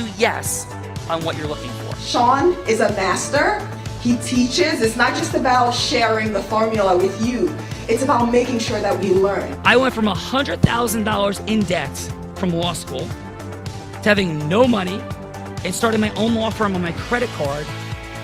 to yes on what you're looking for. Sean is a master. He teaches. It's not just about sharing the formula with you. It's about making sure that we learn. I went from $100,000 in debt from law school to having no money and starting my own law firm on my credit card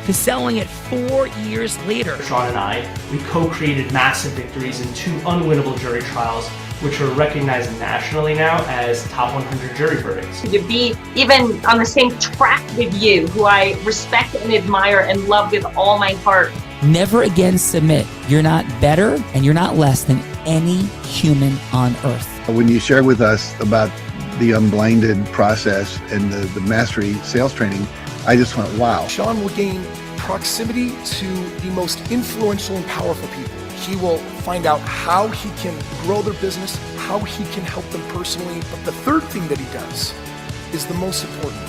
to selling it 4 years later. Sean and I, we co-created massive victories in 2 unwinnable jury trials, which are recognized nationally now as top 100 jury verdicts. To be even on the same track with you, who I respect and admire and love with all my heart. Never again submit. You're not better and you're not less than any human on earth. When you shared with us about the unblinded process and the mastery sales training, I just went, wow. Sean will gain proximity to the most influential and powerful people. He will find out how he can grow their business, how he can help them personally. But the third thing that he does is the most important.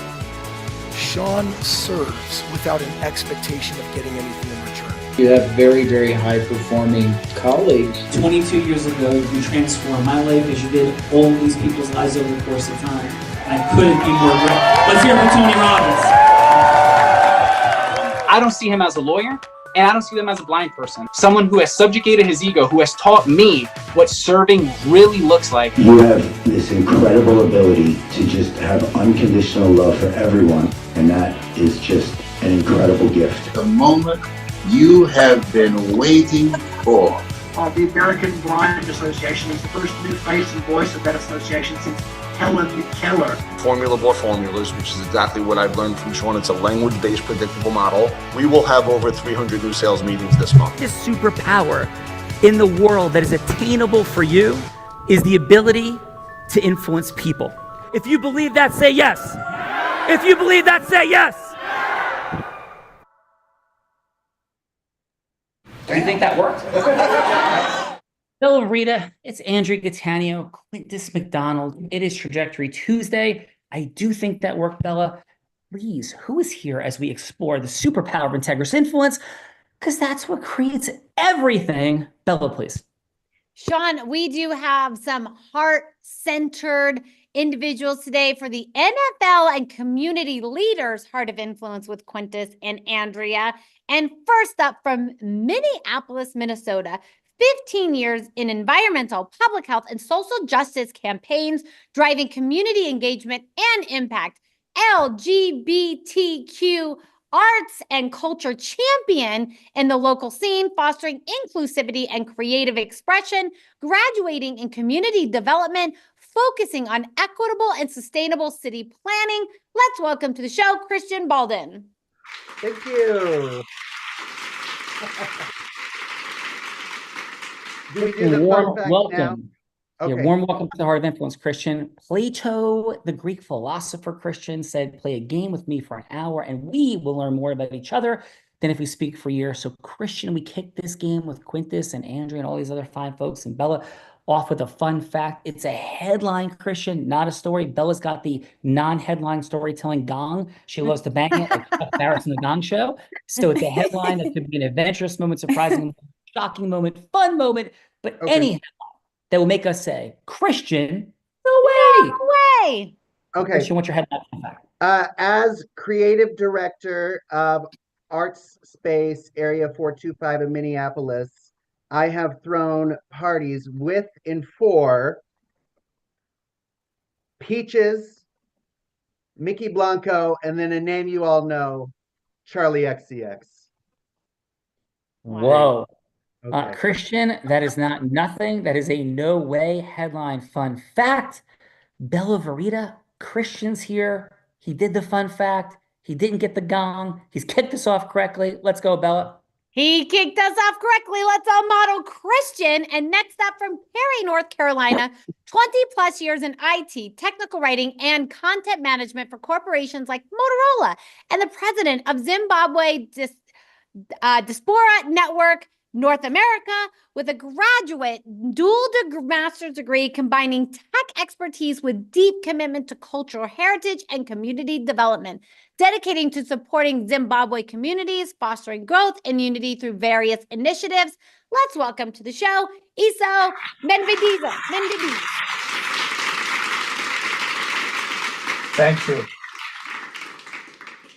Sean serves without an expectation of getting anything in return. You have very, very high-performing colleagues. 22 years ago, you transformed my life as you did all these people's lives over the course of time. I couldn't be more grateful. Let's hear it for Tony Robbins. I don't see him as a lawyer, and I don't see him as a blind person. Someone who has subjugated his ego, who has taught me what serving really looks like. You have this incredible ability to just have unconditional love for everyone, and that is just an incredible gift. The moment you have been waiting for. The American Blind Association is the first new face and voice of that association since Helen Keller. Formula for formulas, which is exactly what I've learned from Sean. It's a language-based predictable model. We will have over 300 new sales meetings this month. This superpower in the world that is attainable for you is the ability to influence people. If you believe that, say yes. If you believe that, say yes. Do you think that worked? Hello, Rita. It's Andrew Cattaneo, Quintus McDonald. It is Trajectory Tuesday. I do think that worked, Bella. Please, who is here as we explore the superpower of integrous influence? Because that's what creates everything. Bella, please. Sean, we do have some heart-centered individuals today for the NFL and community leaders Heart of Influence with Quintus and Andrea. And first up from Minneapolis, Minnesota, 15 years in environmental, public health, and social justice campaigns, driving community engagement and impact. LGBTQ arts and culture champion in the local scene, fostering inclusivity and creative expression, graduating in community development, focusing on equitable and sustainable city planning. Let's welcome to the show, Christian Balden. Thank you. Warm welcome. Okay. Yeah, warm welcome to the Heart of Influence, Christian. Plato, the Greek philosopher Christian, said, play a game with me for an hour and we will learn more about each other than if we speak for years. So Christian, we kicked this game with Quintus and Andrea and all these other fine folks and Bella off with a fun fact. It's a headline, Christian, not a story. Bella's got the non-headline storytelling gong. She loves to bang it like Chuck Barris in the Gong Show. So it's a headline that could be an adventurous moment, surprising moment, shocking moment, fun moment, but any headline that will make us say, Christian, no way. No way. Okay. Christian, what's your headline fact? As creative director of Arts Space Area 425 in Minneapolis, I have thrown parties with and for Peaches, Mickey Blanco, and then a name you all know, Charlie XCX. Whoa. Okay. Christian, that is not nothing. That is a no way headline fun fact. Bella Verita, Christian's here. He did the fun fact. He didn't get the gong. He's kicked us off correctly. Let's go, Bella. He kicked us off correctly. Let's all model Christian. And next up from Perry, North Carolina, 20 plus years in IT, technical writing, and content management for corporations like Motorola, and the president of Zimbabwe Diaspora Network North America, with a graduate dual master's degree combining tech expertise with deep commitment to cultural heritage and community development, dedicating to supporting Zimbabwe communities, fostering growth and unity through various initiatives. Let's welcome to the show, Iso Menvediza. Thank you.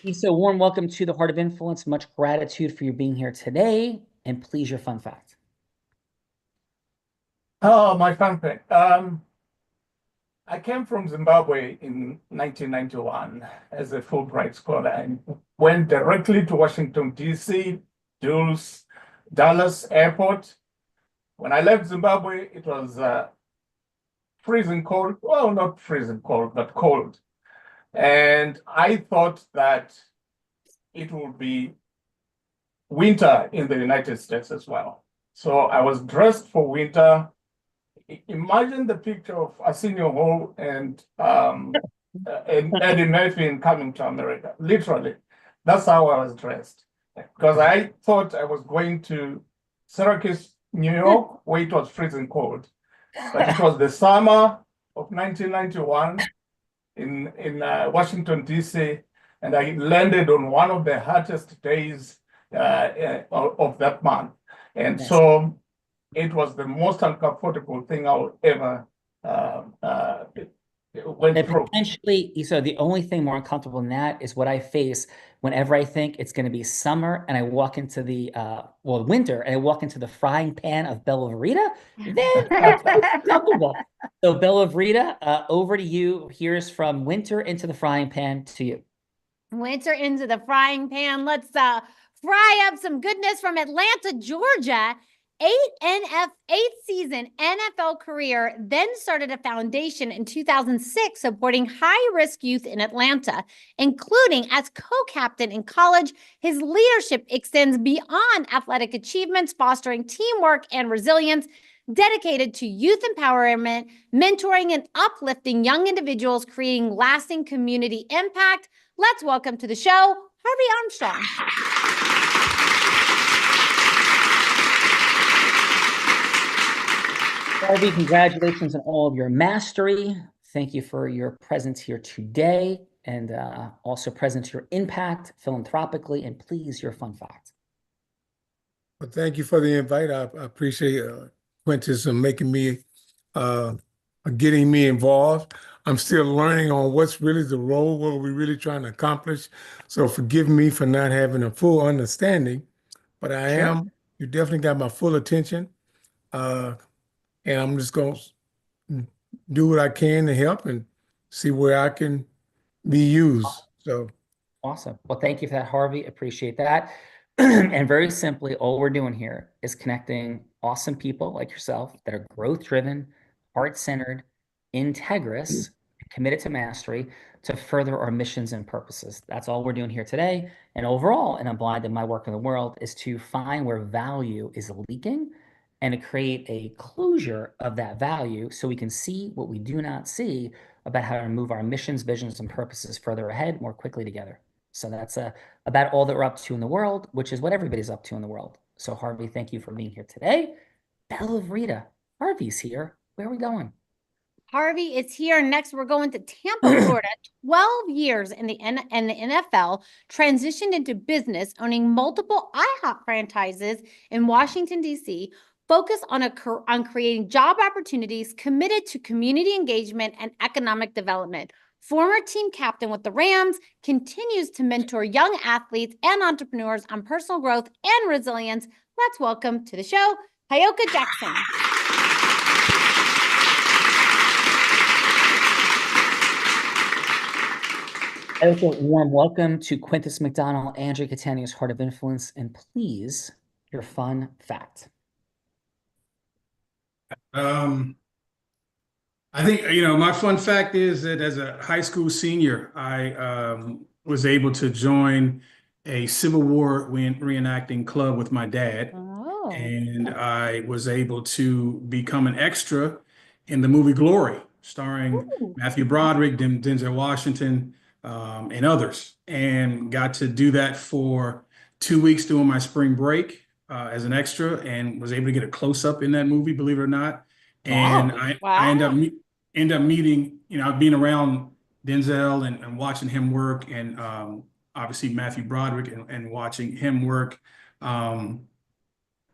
Issa, warm welcome to the Heart of Influence. Much gratitude for you being here today. And please, your fun fact. Oh, my fun fact. I came from Zimbabwe in 1991 as a Fulbright scholar and went directly to Washington, D.C., Dallas Airport. When I left Zimbabwe, it was freezing cold. Well, not freezing cold, but cold. And I thought that it would be winter in the United States as well. So I was dressed for winter. Imagine the picture of Arsenio Hall and Eddie Murphy in Coming to America. Literally, that's how I was dressed. Because I thought I was going to Syracuse, New York, where it was freezing cold. But it was the summer of 1991 in Washington, D.C., and I landed on one of the hottest days of that month. And so it was the most uncomfortable thing I would ever went And through. potentially, so the only thing more uncomfortable than that is what I face whenever I think it's going to be summer and I walk into the winter and I walk into the frying pan of Bella Verita. Then it's uncomfortable. So Bella Verita, over to you. Here's from winter into the frying pan to you. Winter into the frying pan. Let's fry up some goodness from Atlanta, Georgia. 8-season NFL career, then started a foundation in 2006 supporting high-risk youth in Atlanta, including as co-captain in college. His leadership extends beyond athletic achievements, fostering teamwork and resilience, dedicated to youth empowerment, mentoring and uplifting young individuals, creating lasting community impact. Let's welcome to the show, Harvey Armstrong. Harvey, congratulations on all of your mastery. Thank you for your presence here today and also present your impact philanthropically. And please, your fun fact. Well, thank you for the invite. I appreciate Quintus making me, getting me involved. I'm still learning on what's really the role, what are we really trying to accomplish. So forgive me for not having a full understanding, but I am, you definitely got my full attention. And I'm just going to do what I can to help and see where I can be used. So awesome. Well, thank you for that, Harvey. Appreciate that. And very simply, all we're doing here is connecting awesome people like yourself that are growth-driven, heart-centered, integrous, committed to mastery to further our missions and purposes. That's all we're doing here today. And overall, and I'm blind in my work in the world, is to find where value is leaking and to create a closure of that value so we can see what we do not see about how to move our missions, visions, and purposes further ahead more quickly together. So that's about all that we're up to in the world, which is what everybody's up to in the world. So Harvey, thank you for being here today. Bella Verita, Harvey's here. Where are we going? Harvey is here. Next, we're going to Tampa, Florida. 12 years in the NFL, transitioned into business, owning multiple IHOP franchises in Washington, D.C., focused on creating job opportunities, committed to community engagement and economic development. Former team captain with the Rams, continues to mentor young athletes and entrepreneurs on personal growth and resilience. Let's welcome to the show, Hayoka Jackson. Hayoka, warm welcome to Quintus McDonald, Andrea Catania's Heart of Influence, and please, your fun fact. I think, my fun fact is that as a high school senior, I was able to join a Civil War reenacting club with my dad. Oh. And I was able to become an extra in the movie Glory, starring Matthew Broderick, Denzel Washington, and others. And got to do that for 2 weeks during my spring break. As an extra, and was able to get a close-up in that movie, believe it or not. And I end up meeting, being around Denzel and watching him work, and obviously Matthew Broderick and watching him work.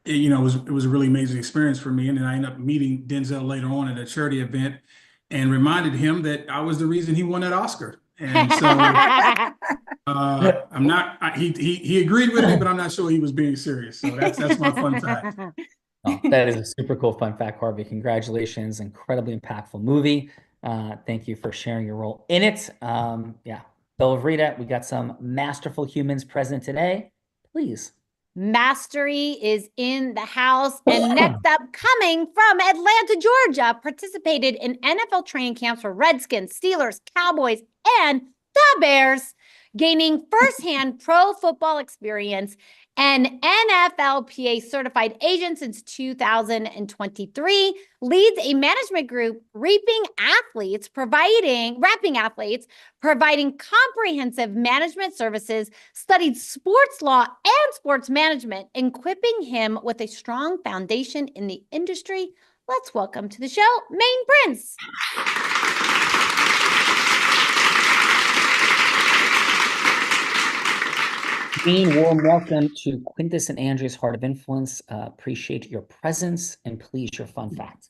It was a really amazing experience for me. And then I ended up meeting Denzel later on at a charity event and reminded him that I was the reason he won that Oscar. And so I'm not. He agreed with me, but I'm not sure he was being serious. So that's my fun fact. Oh, that is a super cool fun fact, Harvey. Congratulations. Incredibly impactful movie. Thank you for sharing your role in it. Yeah. Belle of Rita, we got some masterful humans present today. Please. Mastery is in the house. And next up, coming from Atlanta, Georgia, participated in NFL training camps for Redskins, Steelers, Cowboys, and the Bears, gaining firsthand pro football experience and NFLPA certified agent since 2023, leads a management group repping athletes, providing comprehensive management services, studied sports law and sports management, equipping him with a strong foundation in the industry. Let's welcome to the show, Maine Prince. Maine, warm welcome to Quintus and Andrea's Heart of Influence. Appreciate your presence, and please, your fun fact.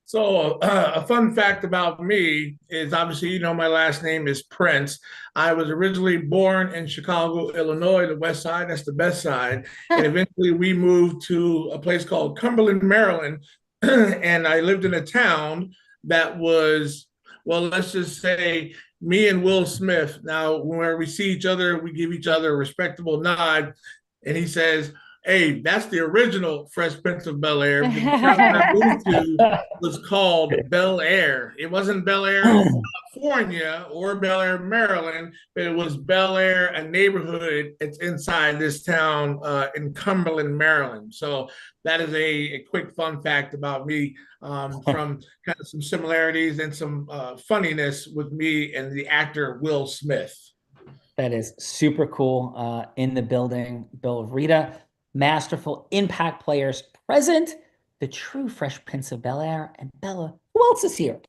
So a fun fact about me is obviously, my last name is Prince. I was originally born in Chicago, Illinois, the West Side, that's the best side. And eventually we moved to a place called Cumberland, Maryland. And I lived in a town that was, well, let's just say me and Will Smith. Now, when we see each other, we give each other a respectable nod. And he says, hey, that's the original Fresh Prince of Bel-Air. The town I moved to was called Bel Air. It wasn't Bel Air, California or Bel Air, Maryland, but it was Bel Air, a neighborhood. It's inside this town in Cumberland, Maryland. So that is a quick fun fact about me, from kind of some similarities and some funniness with me and the actor Will Smith. That is super cool. In the building, Belle of Rita. Masterful impact players present, the true Fresh Prince of Bel-Air, and Bella. Who else is here?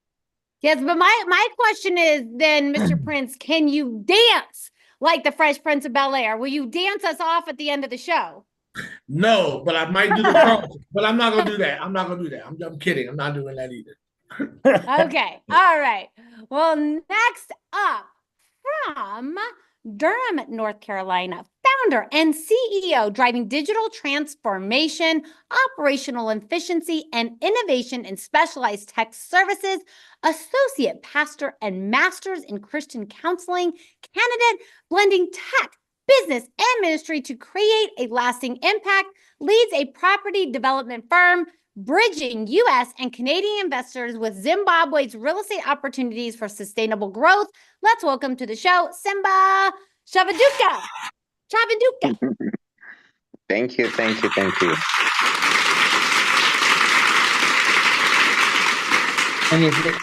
Yes, but my question is then, Mr. Prince, can you dance like the Fresh Prince of Bel-Air? Will you dance us off at the end of the show? No, but I might do the promo, but I'm not gonna do that. I'm not gonna do that. I'm kidding. I'm not doing that either. Okay. All right. Well, next up from Durham, North Carolina, founder and CEO driving digital transformation, operational efficiency, and innovation in specialized tech services, associate pastor and master's in Christian counseling, candidate blending tech, business, and ministry to create a lasting impact, leads a property development firm, bridging U.S. and Canadian investors with Zimbabwe's real estate opportunities for sustainable growth. Let's welcome to the show, Simba Chavaduka. Chavaduka. Thank you. And is it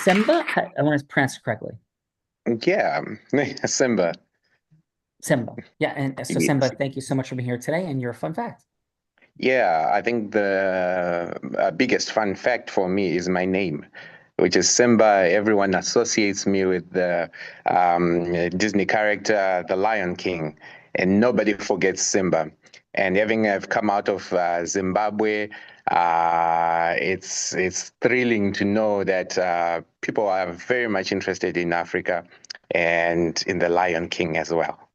Simba? I want to pronounce it correctly. Yeah, Simba. Simba. Yeah, and so Simba, thank you so much for being here today and your fun fact. Yeah, I think the biggest fun fact for me is my name, which is Simba. Everyone associates me with the Disney character, the Lion King, and nobody forgets Simba. And I've come out of Zimbabwe, it's thrilling to know that people are very much interested in Africa and in the Lion King as well.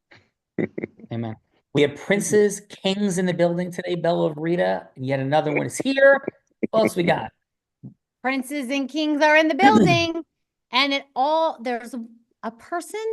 Amen. We have princes, kings in the building today, Belle of Rita, and yet another one is here. What else we got? Princes and kings are in the building. And there's a person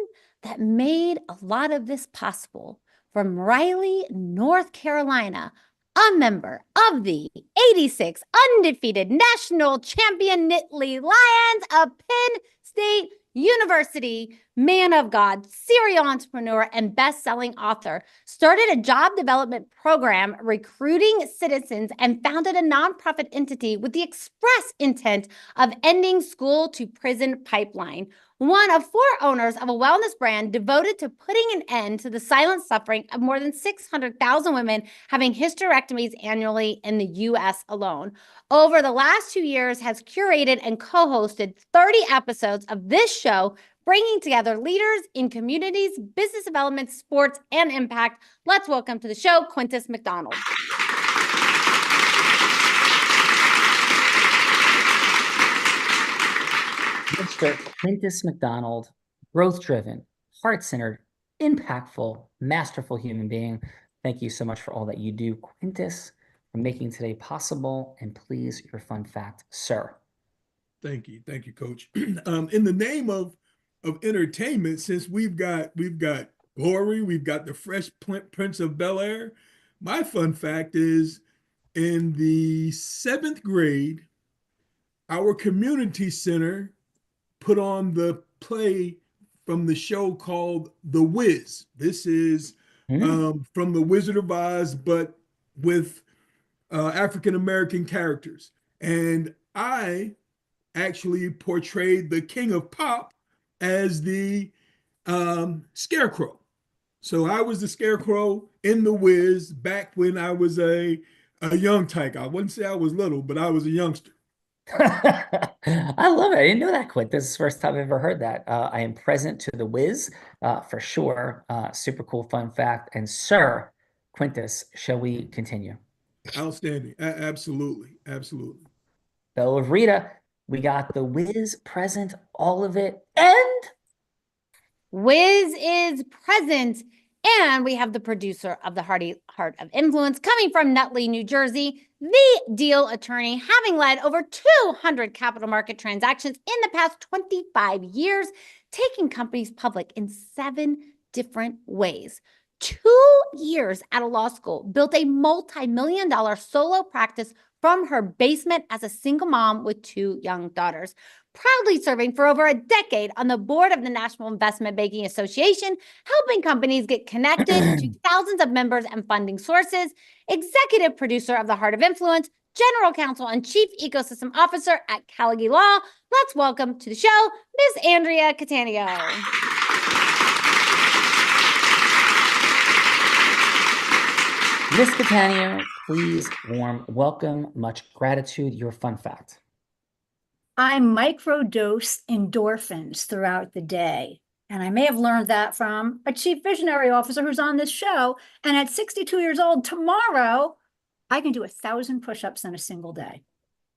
that made a lot of this possible. From Raleigh, North Carolina, a member of the 86 undefeated national champion Nittany Lions of Penn State University, man of God, serial entrepreneur, and best-selling author, started a job development program recruiting citizens and founded a nonprofit entity with the express intent of ending school-to-prison pipeline. One of 4 owners of a wellness brand devoted to putting an end to the silent suffering of more than 600,000 women having hysterectomies annually in the U.S. alone. Over the last 2 years, has curated and co-hosted 30 episodes of this show, bringing together leaders in communities, business development, sports, and impact. Let's welcome to the show, Quintus McDonald. Mr. Quintus McDonald, growth-driven, heart-centered, impactful, masterful human being. Thank you so much for all that you do, Quintus, for making today possible. And please, your fun fact, sir. Thank you, Coach. In the name of entertainment, since we've got Glory, we've got the Fresh Prince of Bel-Air. My fun fact is, in the 7th grade, our community center put on the play from the show called The Wiz. This is from The Wizard of Oz, but with African-American characters. And I actually portrayed the King of Pop as the Scarecrow. So I was the Scarecrow in The Wiz back when I was a young tyke. I wouldn't say I was little, but I was a youngster. I love it. I didn't know that, Quint. This is the first time I've ever heard that. I am present to The Wiz for sure. Super cool fun fact. And sir, Quintus, shall we continue? Outstanding. Absolutely. Bella Rita, we got The Wiz present, all of it. And Wiz is present. And we have the producer of the Heart of Influence coming from Nutley, New Jersey, the deal attorney, having led over 200 capital market transactions in the past 25 years, taking companies public in 7 different ways. 2 years at a law school, built a multi-million-dollar solo practice from her basement as a single mom with 2 young daughters. Proudly serving for over a decade on the board of the National Investment Banking Association, helping companies get connected to thousands of members and funding sources, executive producer of the Heart of Influence, general counsel and chief ecosystem officer at Callagy Law. Let's welcome to the show, Miss Andrea Cattaneo. Miss Cattaneo, please warm welcome, much gratitude, your fun fact. I microdose endorphins throughout the day. And I may have learned that from a chief visionary officer who's on this show. And at 62 years old, tomorrow, I can do 1,000 push-ups in a single day.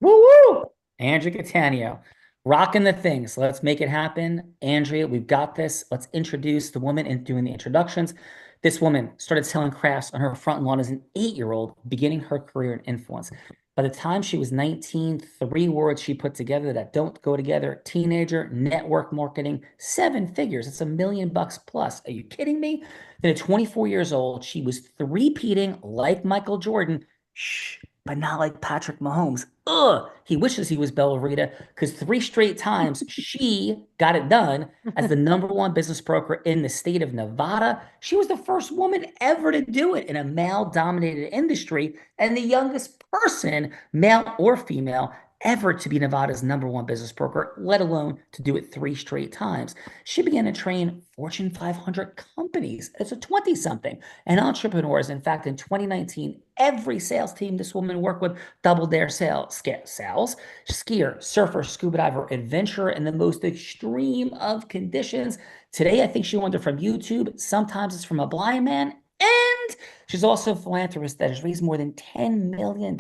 Woo woo! Andrea Cattaneo, rocking the things. Let's make it happen. Andrea, we've got this. Let's introduce the woman and doing the introductions. This woman started selling crafts on her front lawn as an 8-year-old, beginning her career in influence. By the time she was 19, 3 words she put together that don't go together: teenager, network marketing, 7 figures. It's $1 million plus. Are you kidding me? Then at 24 years old, she was three-peating like Michael Jordan. Shh, but not like Patrick Mahomes. Ugh, he wishes he was Bella Rita, because 3 straight times she got it done as the #1 business broker in the state of Nevada. She was the first woman ever to do it in a male-dominated industry, and the youngest person, male or female, ever to be Nevada's #1 business broker, let alone to do it 3 straight times. She began to train Fortune 500 companies as a 20-something and entrepreneurs. In fact, in 2019, every sales team this woman worked with doubled their sales. Skier, surfer, scuba diver, adventurer in the most extreme of conditions. Today, I think she won it from YouTube. Sometimes it's from a blind man. And she's also a philanthropist that has raised more than $10 million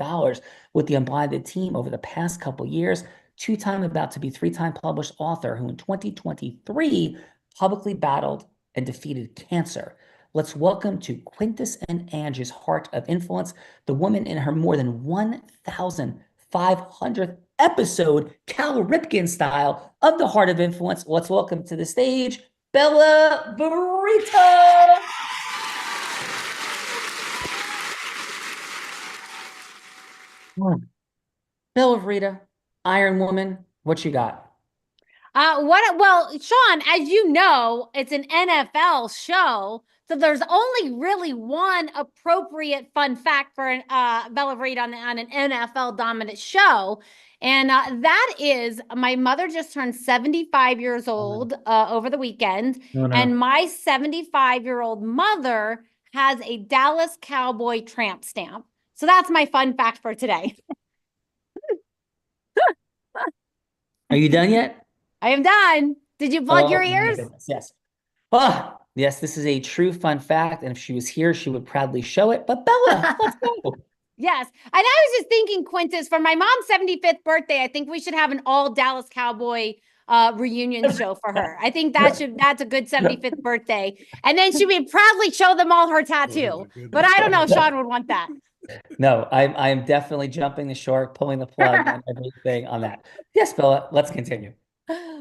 with the Unblinded team over the past couple years. 2-time about to be 3-time published author who in 2023 publicly battled and defeated cancer. Let's welcome to Quintus and Angie's Heart of Influence, the woman in her more than 1,500th episode, Cal Ripken style of the Heart of Influence. Let's welcome to the stage, Bella Rita. Bella Rita, Iron Woman, what you got? Well, Sean, as you know, it's an NFL show, so there's only really one appropriate fun fact for Bella Rita on an NFL dominant show. And that is, my mother just turned 75 years old over the weekend. Oh, no. And my 75-year-old mother has a Dallas Cowboy tramp stamp. So that's my fun fact for today. Are you done yet? I am done. Did you plug your ears? Yes. Oh, yes, this is a true fun fact. And if she was here, she would proudly show it. But Bella, let's go. Yes. And I was just thinking, Quintus, for my mom's 75th birthday, I think we should have an all Dallas Cowboy reunion show for her. I think that's a good 75th birthday. And then she would proudly show them all her tattoo. But I don't know if Sean would want that. No, I am definitely jumping the shark, pulling the plug on everything on that. Yes, Bella, let's continue.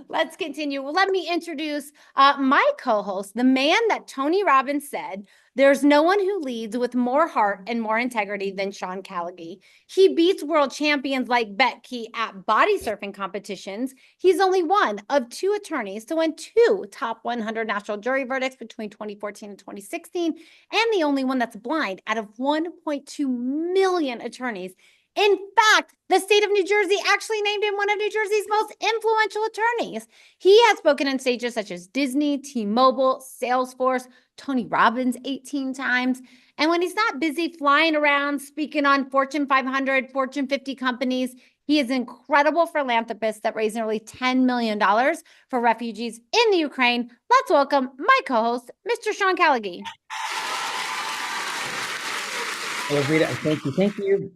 Let's continue. Well, let me introduce my co-host, the man that Tony Robbins said, there's no one who leads with more heart and more integrity than Sean Callagy. He beats world champions like Becky at body surfing competitions. He's only one of 2 attorneys to win 2 top 100 national jury verdicts between 2014 and 2016, and the only one that's blind out of 1.2 million attorneys. In fact, the state of New Jersey actually named him one of New Jersey's most influential attorneys. He has spoken on stages such as Disney, T-Mobile, Salesforce, Tony Robbins 18 times. And when he's not busy flying around speaking on Fortune 500, Fortune 50 companies, he is an incredible philanthropist that raised nearly $10 million for refugees in the Ukraine. Let's welcome my co-host, Mr. Sean Callagy. Well, Rita, thank you.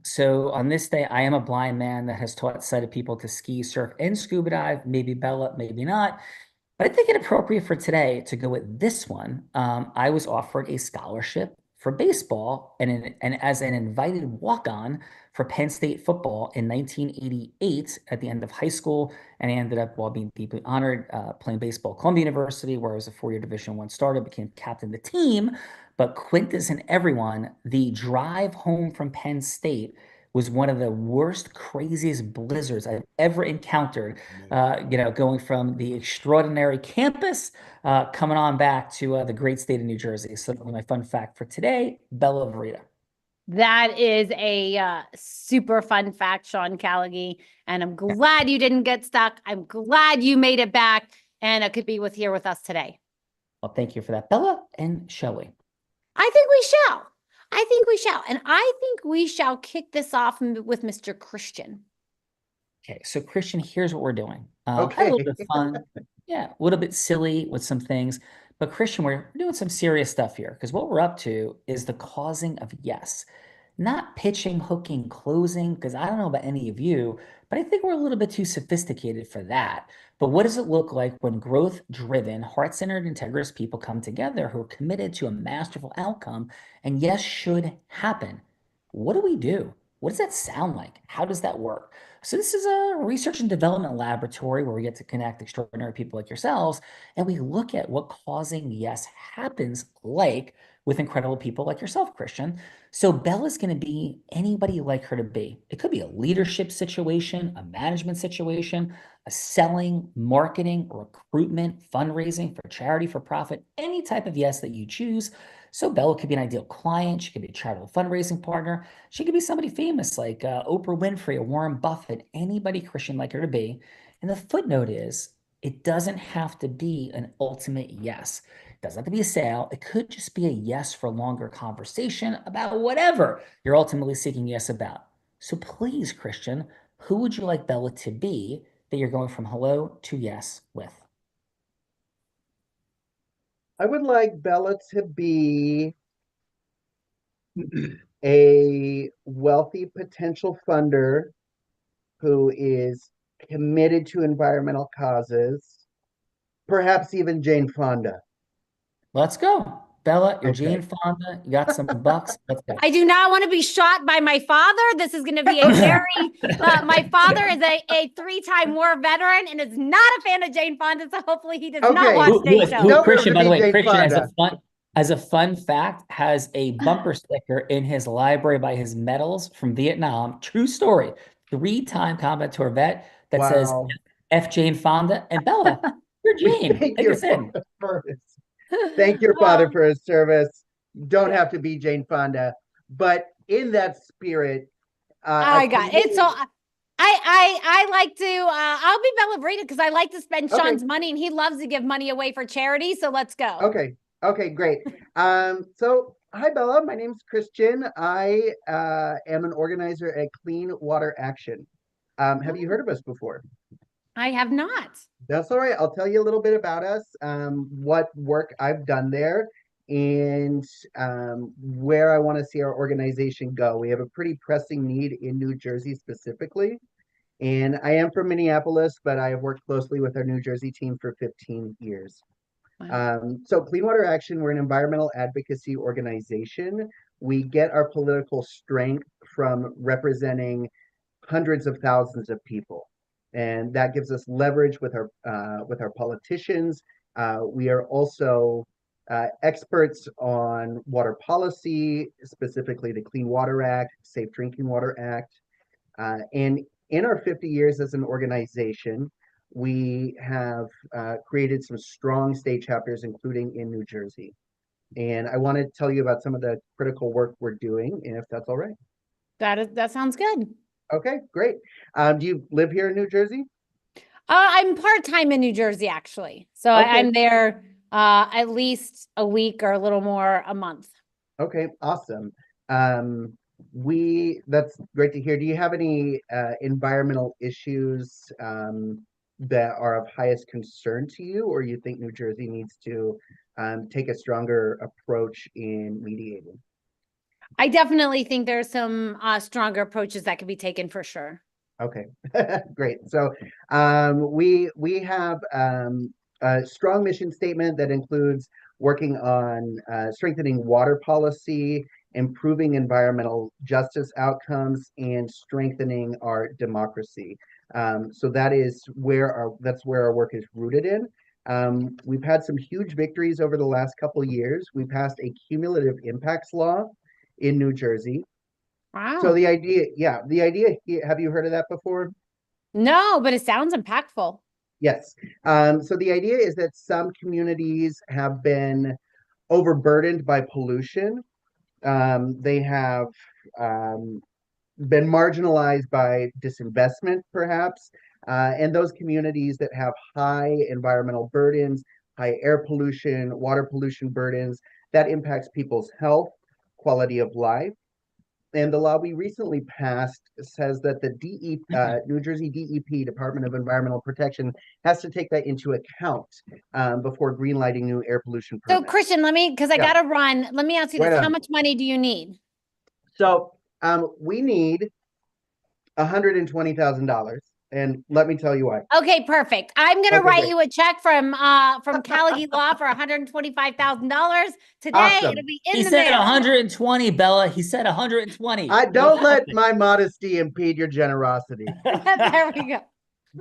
So on this day, I am a blind man that has taught sighted people to ski, surf, and scuba dive. Maybe Bella, maybe not. But I think it appropriate for today to go with this one. I was offered a scholarship for baseball and as an invited walk-on for Penn State football in 1988 at the end of high school. And I ended up, while being deeply honored, playing baseball at Columbia University, where I was a 4-year Division I starter, became captain of the team. But Quintus and everyone, the drive home from Penn State was one of the worst, craziest blizzards I've ever encountered. Going from the extraordinary campus, coming on back to the great state of New Jersey. So my fun fact for today, Bella Verita. That is a super fun fact, Sean Callagy. And I'm glad you didn't get stuck. I'm glad you made it back and could be here with us today. Well, thank you for that, Bella. And shall we? I think we shall. And I think we shall kick this off with Mr. Christian. Okay, so Christian, here's what we're doing. Okay. A little bit fun. Yeah, a little bit silly with some things. But Christian, we're doing some serious stuff here because what we're up to is the causing of yes. Not pitching, hooking, closing, because I don't know about any of you, but I think we're a little bit too sophisticated for that. But what does it look like when growth-driven, heart-centered, integrous people come together who are committed to a masterful outcome and yes should happen? What do we do? What does that sound like? How does that work? So this is a research and development laboratory where we get to connect extraordinary people like yourselves, and we look at what causing yes happens like with incredible people like yourself, Christian. So Bella's going to be anybody you like her to be. It could be a leadership situation, a management situation, a selling, marketing, recruitment, fundraising for charity, for profit, any type of yes that you choose. So Bella could be an ideal client. She could be a charitable fundraising partner. She could be somebody famous like Oprah Winfrey or Warren Buffett, anybody Christian like her to be. And the footnote is, it doesn't have to be an ultimate yes. It doesn't have to be a sale. It could just be a yes for a longer conversation about whatever you're ultimately seeking yes about. So please, Christian, who would you like Bella to be that you're going from hello to yes with? I would like Bella to be a wealthy potential funder who is committed to environmental causes, perhaps even Jane Fonda. Let's go. Bella, you're Jane Fonda. You got some bucks. Let's go. I do not want to be shot by my father. This is going to be a very, my father is a 3-time war veteran and is not a fan of Jane Fonda. So hopefully he does not watch today's show. Christian, by the way, Christian as a fun fact, has a bumper sticker in his library by his medals from Vietnam. True story. 3-time combat tour vet that says F Jane Fonda. And Bella, you're Jane. Thank your father for his service. Don't have to be Jane Fonda, but in that spirit, I got it. So I like to. I'll be Bella Verita because I like to spend Sean's money, and he loves to give money away for charity. So let's go. Okay, great. So hi Bella, my name's Christian. I am an organizer at Clean Water Action. Have you heard of us before? I have not. That's all right. I'll tell you a little bit about us, what work I've done there, and where I want to see our organization go. We have a pretty pressing need in New Jersey specifically, And I am from Minneapolis, but I have worked closely with our New Jersey team for 15 years. So Clean Water Action, we're an environmental advocacy organization. We get our political strength from representing hundreds of thousands of people, and that gives us leverage with our politicians. We are also experts on water policy, specifically the Clean Water Act, Safe Drinking Water Act, and in our 50 years as an organization, we have created some strong state chapters, including in New Jersey. And I want to tell you about some of the critical work we're doing, if that's all right. That sounds good. Okay, great. Do you live here in New Jersey? I'm part-time in New Jersey, actually. So I'm there at least a week or a little more a month. Okay, awesome. That's great to hear. Do you have any environmental issues that are of highest concern to you, or you think New Jersey needs to take a stronger approach in mediating? I definitely think there's some stronger approaches that could be taken for sure. Okay, great. So we have a strong mission statement that includes working on strengthening water policy, improving environmental justice outcomes, and strengthening our democracy. So that's where our work is rooted in. We've had some huge victories over the last couple of years. We passed a cumulative impacts law in New Jersey. Wow. So the idea, have you heard of that before? No, but it sounds impactful. Yes. So the idea is that some communities have been overburdened by pollution. They have been marginalized by disinvestment, perhaps. And those communities that have high environmental burdens, high air pollution, water pollution burdens, that impacts people's health, quality of life. And the law we recently passed says that the New Jersey DEP, Department of Environmental Protection, has to take that into account before greenlighting new air pollution permits. So Christian, because I gotta run, let me ask you this. How much money do you need? So we need $120,000. And let me tell you why. Okay, perfect. I'm gonna write you a check from Callagy Law for $125,000 today. Awesome. It'll be in He the said mail. 120, Bella. He said 120. I don't let my modesty impede your generosity. There we go.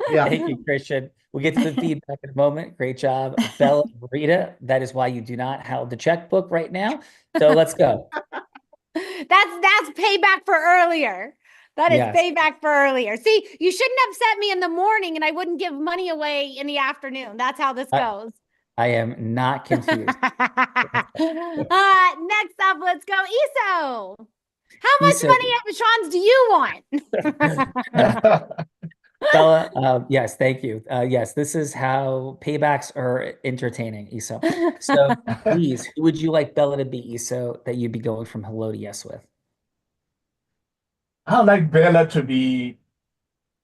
Yeah. Thank you, Christian. We'll get to the feedback in a moment. Great job, Bella and Rita. That is why you do not have the checkbook right now. So let's go. That's payback for earlier. That is payback for earlier. See, you shouldn't upset me in the morning and I wouldn't give money away in the afternoon. That's how this goes. I am not confused. Next up, let's go. Iso. How much money at Sean's do you want? Bella, yes, thank you. Yes, this is how paybacks are entertaining, Iso. So please, who would you like Bella to be, Iso, that you'd be going from hello to yes with? I'd like Bella to be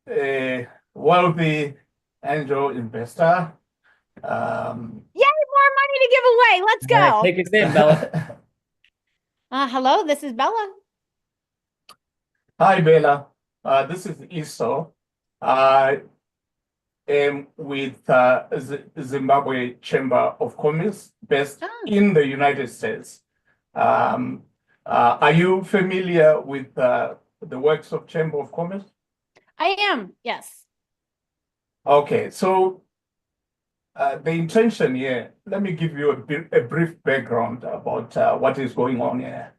a wealthy angel investor. Yay, more money to give away. Let's go. All right, take us in, Bella. Hello, this is Bella. Hi, Bella. This is Iso. I am with Zimbabwe Chamber of Commerce based in the United States. Are you familiar with the works of Chamber of Commerce? I am, yes. Okay, so the intention here, let me give you a brief background about what is going on here.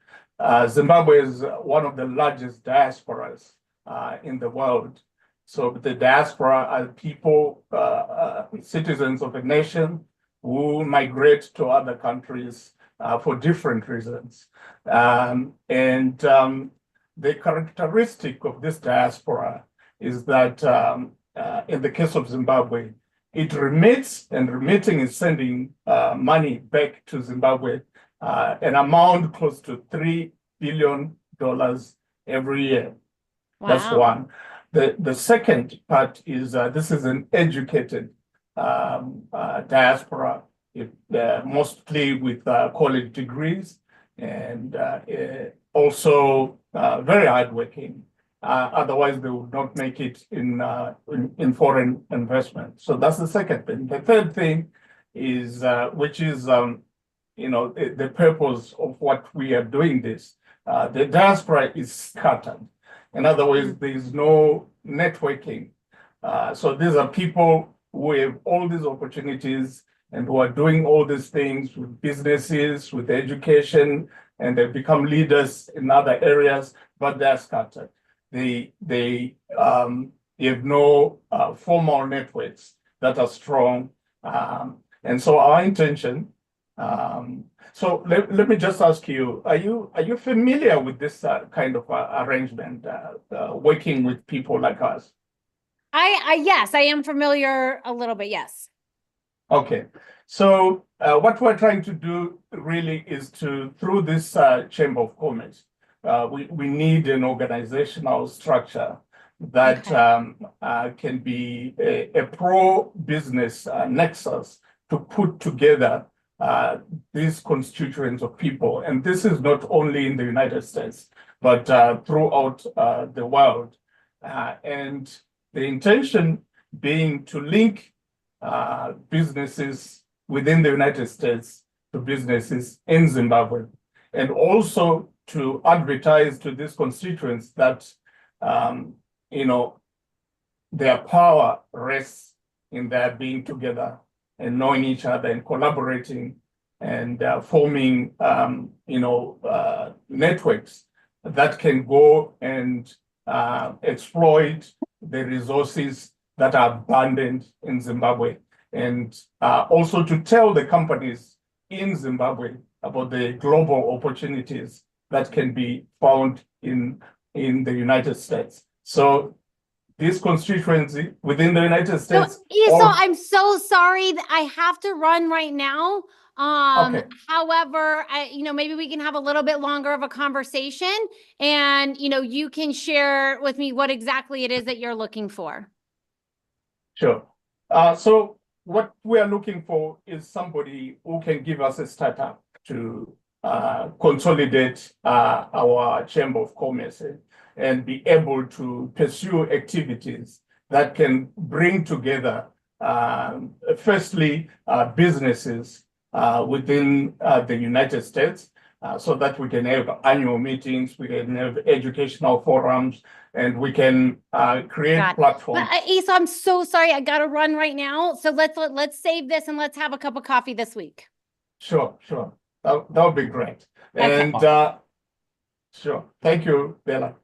Zimbabwe is one of the largest diasporas in the world. So the diaspora are people, citizens of a nation who migrate to other countries for different reasons. The characteristic of this diaspora is that in the case of Zimbabwe, it remits, and remitting is sending money back to Zimbabwe, an amount close to $3 billion every year. Wow. That's one. The second part is this is an educated diaspora, mostly with college degrees, and also very hardworking. Otherwise, they would not make it in foreign investment. So that's the second thing. The third thing is, which is, the purpose of what we are doing this. The diaspora is scattered. In other words, there is no networking. So these are people who have all these opportunities and who are doing all these things with businesses, with education, and they've become leaders in other areas, but they're scattered. They have no formal networks that are strong. And so our intention, so let me just ask you, are you familiar with this kind of arrangement, working with people like us? Yes, I am familiar a little bit, yes. Okay, so what we're trying to do really is through this Chamber of Commerce, we need an organizational structure that can be a pro-business nexus to put together these constituents of people. And this is not only in the United States, but throughout the world. And the intention being to link businesses within the United States to businesses in Zimbabwe, and also to advertise to these constituents that, their power rests in their being together and knowing each other and collaborating and forming, networks that can go and exploit the resources that are abundant in Zimbabwe, and also to tell the companies in Zimbabwe about the global opportunities that can be found in the United States. So this constituency within the United States. So I'm so sorry that I have to run right now. Okay. However, maybe we can have a little bit longer of a conversation, and you can share with me what exactly it is that you're looking for. Sure. So what we are looking for is somebody who can give us a startup to consolidate our Chamber of Commerce and be able to pursue activities that can bring together, firstly, businesses within the United States, so that we can have annual meetings, we can have educational forums, and we can create platforms. Issa, I'm so sorry. I got to run right now. So let's save this and let's have a cup of coffee this week. Sure. That would be great. Okay. And sure. Thank you, Bella.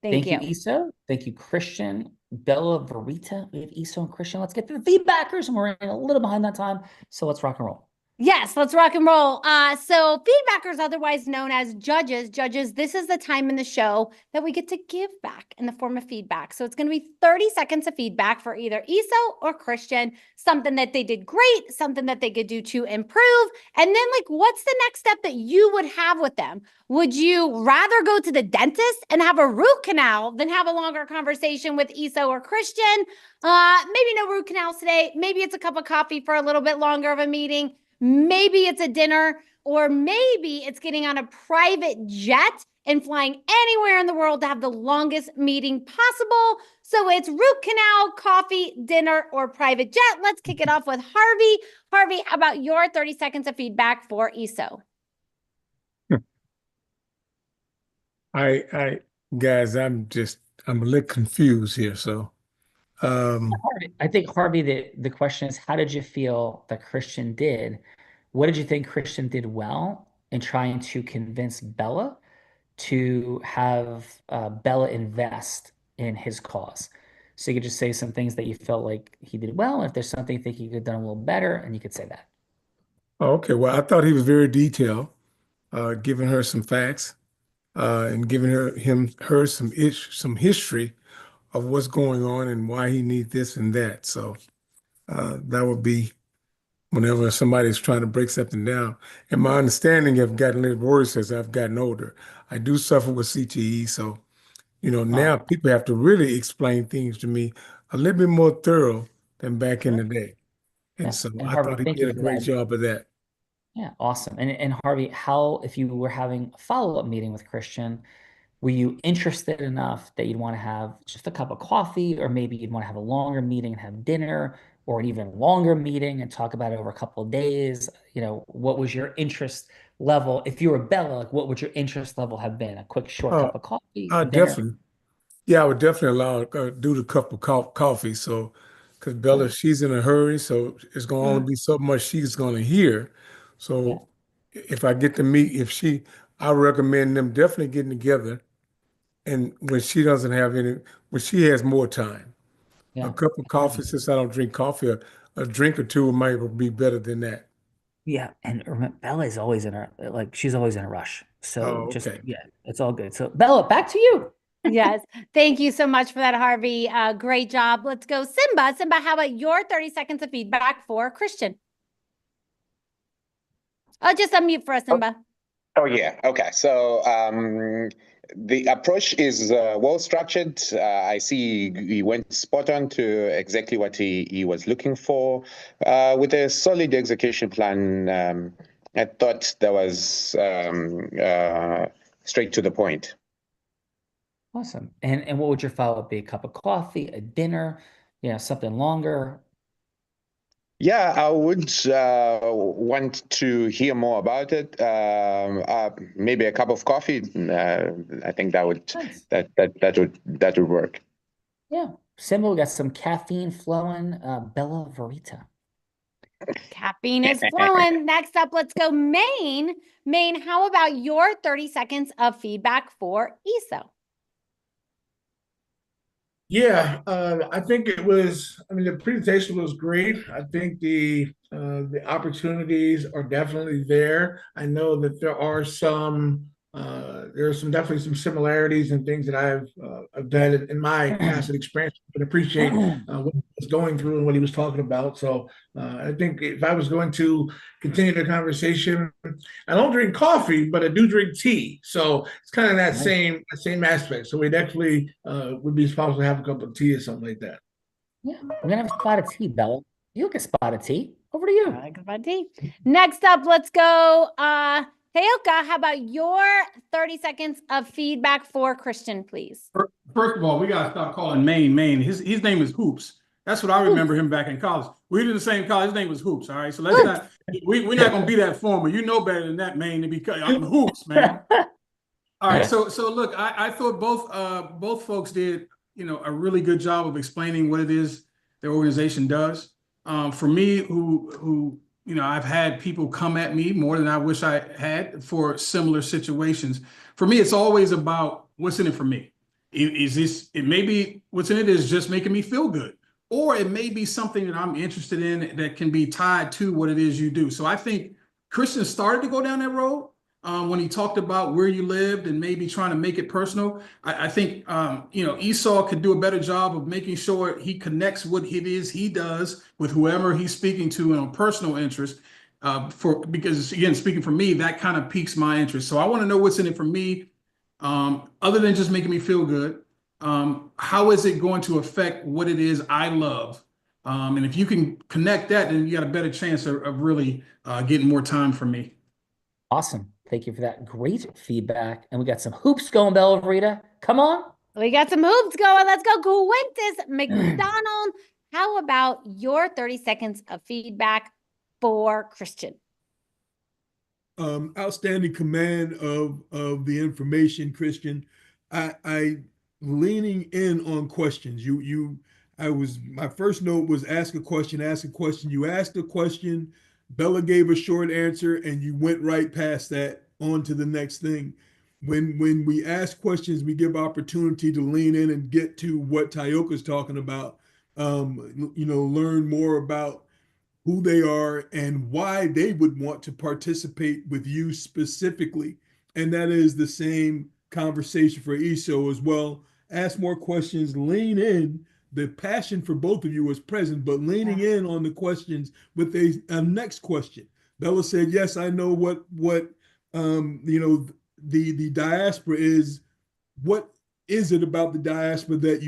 Thank you, Issa. Thank you, Christian. Bella, Verita. We have Issa and Christian. Let's get to the feedbackers, and we're running a little behind that time. So let's rock and roll. Yes, let's rock and roll. So feedbackers, otherwise known as judges, this is the time in the show that we get to give back in the form of feedback. So it's going to be 30 seconds of feedback for either Issa or Christian, something that they did great, something that they could do to improve. And then what's the next step that you would have with them? Would you rather go to the dentist and have a root canal than have a longer conversation with Issa or Christian? Maybe no root canals today. Maybe it's a cup of coffee for a little bit longer of a meeting. Maybe it's a dinner, or maybe it's getting on a private jet and flying anywhere in the world to have the longest meeting possible. So it's root canal, coffee, dinner, or private jet. Let's kick it off with Harvey. Harvey, how about your 30 seconds of feedback for Issa? Guys, I'm a little confused here. So, I think, Harvey, the question is, how did you feel that Christian did? What did you think Christian did well in trying to convince Bella to have Bella invest in his cause? So you could just say some things that you felt like he did well. And if there's something you think he could have done a little better, and you could say that. okay. Well, I thought he was very detailed, giving her some facts, and giving her some history of what's going on and why he needs this and that. So that would be whenever somebody's trying to break something down. And my understanding of gotten a little worse as I've gotten older. I do suffer with CTE, so now people have to really explain things to me a little bit more thorough than back in the day. And so And I Harvey, thought he thank did you a for great that. job of that. Yeah, awesome. And Harvey, how, if you were having a follow-up meeting with Christian, were you interested enough that you'd want to have just a cup of coffee, or maybe you'd want to have a longer meeting and have dinner, or an even longer meeting and talk about it over a couple of days? You know, what was your interest level? If you were Bella, like what would your interest level have been? A quick short cup of coffee, I dinner? definitely, yeah, I would definitely allow do the cup of coffee. So, because Bella, she's in a hurry, so it's gonna only be so much she's gonna hear. So, if I get to meet, I recommend them definitely getting together. And when she doesn't have any, when she has more time, Yeah. a cup of coffee, since I don't drink coffee, a drink or two might be better than that. Yeah, and remember, Bella is always she's always in a rush. So just, okay. yeah, it's all good. So Bella, back to you. Yes. Thank you so much for that, Harvey. Great job. Let's go, Simba. Simba, how about your 30 seconds of feedback for Christian? Oh, just unmute for us, Simba. Oh yeah. Okay. So the approach is well structured. I see he went spot on to exactly what he was looking for, with a solid execution plan. I thought that was straight to the point. Awesome. And what would your follow-up be? A cup of coffee, a dinner, something longer? Yeah, I would want to hear more about it. Maybe a cup of coffee. I think that would that would work. Yeah, Simba, we got some caffeine flowing. Bella Verita. Caffeine is flowing. Next up, let's go, Maine. Maine, how about your 30 seconds of feedback for ESO? Yeah, I think it was, the presentation was great. I think the opportunities are definitely there. I know that there are definitely some similarities and things that I've done in my past experience. I can appreciate what he was going through and what he was talking about. So I think if I was going to continue the conversation, I don't drink coffee, but I do drink tea. So it's kind of that same aspect. So we definitely would be supposed to have a cup of tea or something like that. Yeah, we're gonna have a spot of tea, Bella. You like a spot of tea. Over to you. I like a spot of tea. Next up, let's go. Heyoka, how about your 30 seconds of feedback for Christian, please? First of all, we gotta stop calling Maine. His name is Hoops. That's what I remember him back in college. We were in the same college. His name was Hoops. All right, so let's not. We're not gonna be that formal. You know better than that, Maine. To be I'm Hoops, man. All right, so look, I thought both folks did a really good job of explaining what it is their organization does. For me, who I've had people come at me more than I wish I had for similar situations. For me, it's always about what's in it for me. It may be what's in it is just making me feel good, or it may be something that I'm interested in that can be tied to what it is you do. So I think Christian started to go down that road when he talked about where you lived and maybe trying to make it personal. I think Esau could do a better job of making sure he connects what it is he does with whoever he's speaking to in a personal interest. Because again, speaking for me, that kind of piques my interest. So I want to know what's in it for me, other than just making me feel good. How is it going to affect what it is I love? And if you can connect that, then you got a better chance of really getting more time from me. Awesome. Thank you for that great feedback. And we got some hoops going, Bella Verita. Come on. We got some hoops going. Let's go, Quintus McDonald. How about your 30 seconds of feedback for Christian? Outstanding command of the information, Christian. I leaning in on questions. My first note was ask a question. You asked a question. Bella gave a short answer and you went right past that on to the next thing. When we ask questions, we give opportunity to lean in and get to what Tayoka's talking about. Learn more about who they are and why they would want to participate with you specifically. And that is the same conversation for ESO as well. Ask more questions, lean in. The passion for both of you is present, but leaning in on the questions with a next question. Bella said, yes, I know what the diaspora is. What is it about the diaspora that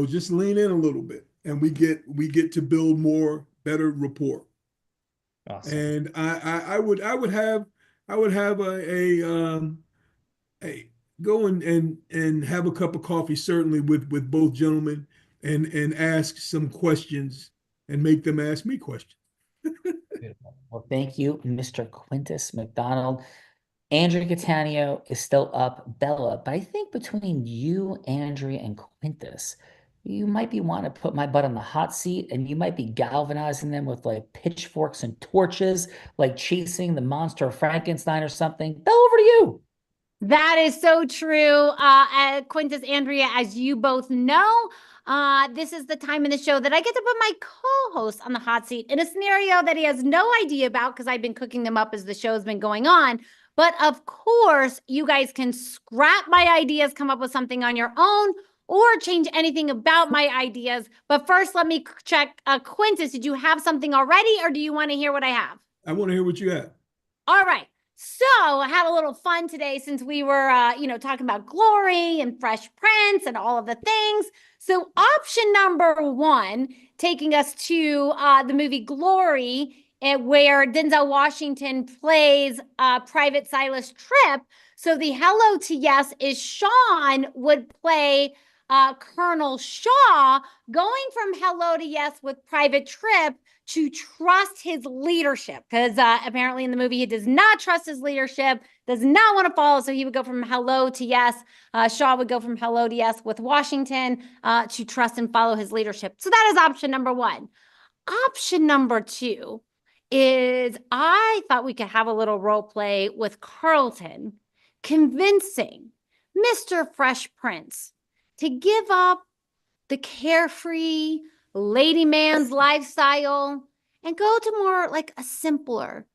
just lean in a little bit and we get to build better rapport. Awesome. And I would have go and have a cup of coffee, certainly with both gentlemen, and ask some questions and make them ask me questions. Beautiful. Well, thank you, Mr. Quintus McDonald. Andrea Catania is still up, Bella, but I think between you, Andrea, and Quintus, you might be wanting to put my butt on the hot seat, and you might be galvanizing them with like pitchforks and torches, like chasing the monster of Frankenstein or something. Bella, over to you. That is so true. Quintus, Andrea, as you both know, this is the time in the show that I get to put my co-host on the hot seat in a scenario that he has no idea about because I've been cooking them up as the show's been going on. But of course, you guys can scrap my ideas, come up with something on your own, or change anything about my ideas. But first, let me check. Quintus, did you have something already, or do you want to hear what I have? I want to hear what you have. All right. So I had a little fun today since we were, talking about Glory and Fresh Prince and all of the things. So option number one, taking us to the movie Glory, where Denzel Washington plays Private Silas Tripp. So the hello to yes is Sean would play Colonel Shaw, going from hello to yes with Private Tripp to trust his leadership, because apparently in the movie he does not trust his leadership, does not want to follow, so he would go from hello to yes. Shaw would go from hello to yes with Washington to trust and follow his leadership. So that is option number one. Option number two is I thought we could have a little role play with Carlton convincing Mr. Fresh Prince to give up the carefree lady man's lifestyle and go to more like a simpler,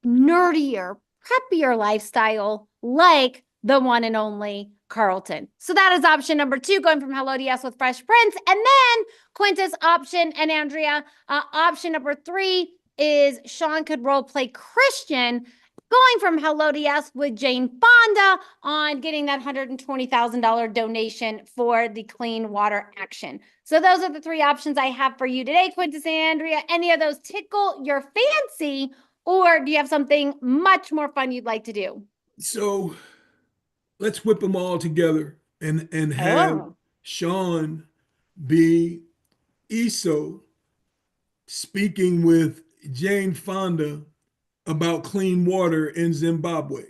nerdier, preppier lifestyle like the one and only Carlton. So that is option number two, going from hello to yes with Fresh Prince. And then Quintus option and Andrea, option number three is Sean could role play Christian, going from hello to yes with Jane Fonda on getting that $120,000 donation for the Clean Water Action. So those are the three options I have for you today, Quintus and Andrea. Any of those tickle your fancy, or do you have something much more fun you'd like to do? So let's whip them all together and have Sean be ESO speaking with Jane Fonda about clean water in Zimbabwe.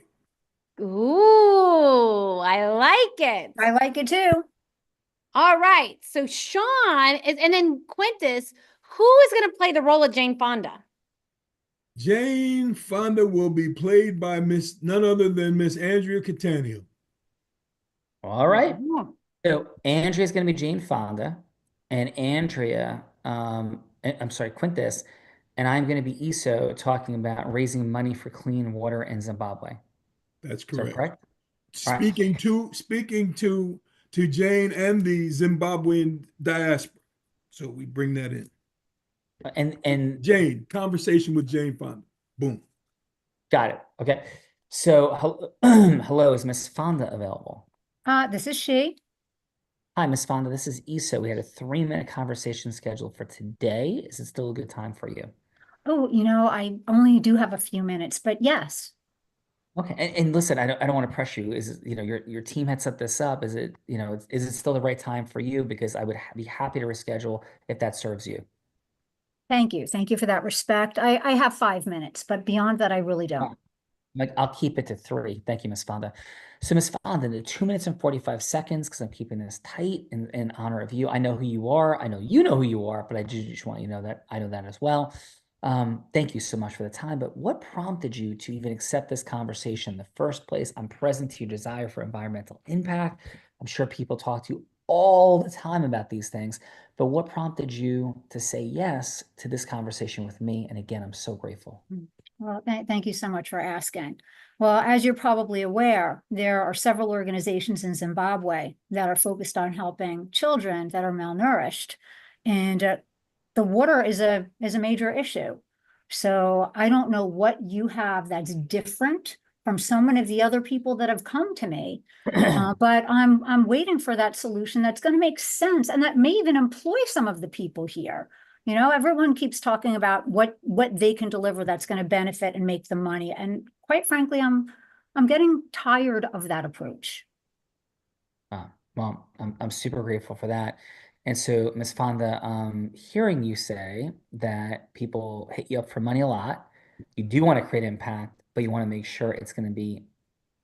Ooh, I like it. I like it too. All right. So Sean is, and then Quintus, who is going to play the role of Jane Fonda? Jane Fonda will be played by none other than Miss Andrea Catania. All right. So Andrea is going to be Jane Fonda, and Quintus, and I'm going to be ESO talking about raising money for clean water in Zimbabwe. That's correct. Is that correct? Speaking to Jane and the Zimbabwean diaspora. So we bring that in. And Jane, conversation with Jane Fonda. Boom. Got it. Okay. So hello, is Miss Fonda available? This is she. Hi, Miss Fonda. This is ESO. We had a 3-minute conversation scheduled for today. Is it still a good time for you? Oh, I only do have a few minutes, but yes. Okay. And listen, I don't want to pressure you. Is it, your team had set this up? Is it, is it still the right time for you? Because I would be happy to reschedule if that serves you. Thank you. Thank you for that respect. I have 5 minutes, but beyond that, I really don't. I'll keep it to 3. Thank you, Miss Fonda. So Miss Fonda, the 2 minutes and 45 seconds, because I'm keeping this tight in honor of you. I know who you are. I know you know who you are, but I just want you to know that I know that as well. Thank you so much for the time, but what prompted you to even accept this conversation in the first place? I'm present to your desire for environmental impact. I'm sure people talk to you all the time about these things, but what prompted you to say yes to this conversation with me? And again, I'm so grateful. Well, thank you so much for asking. Well, as you're probably aware, there are several organizations in Zimbabwe that are focused on helping children that are malnourished. And the water is a major issue. So I don't know what you have that's different from so many of the other people that have come to me, but I'm waiting for that solution that's going to make sense and that may even employ some of the people here. Everyone keeps talking about what they can deliver that's going to benefit and make them money, and quite frankly, I'm getting tired of that approach. Well, I'm super grateful for that. And so, Ms. Fonda, hearing you say that people hit you up for money a lot, you do want to create impact, but you want to make sure it's going to be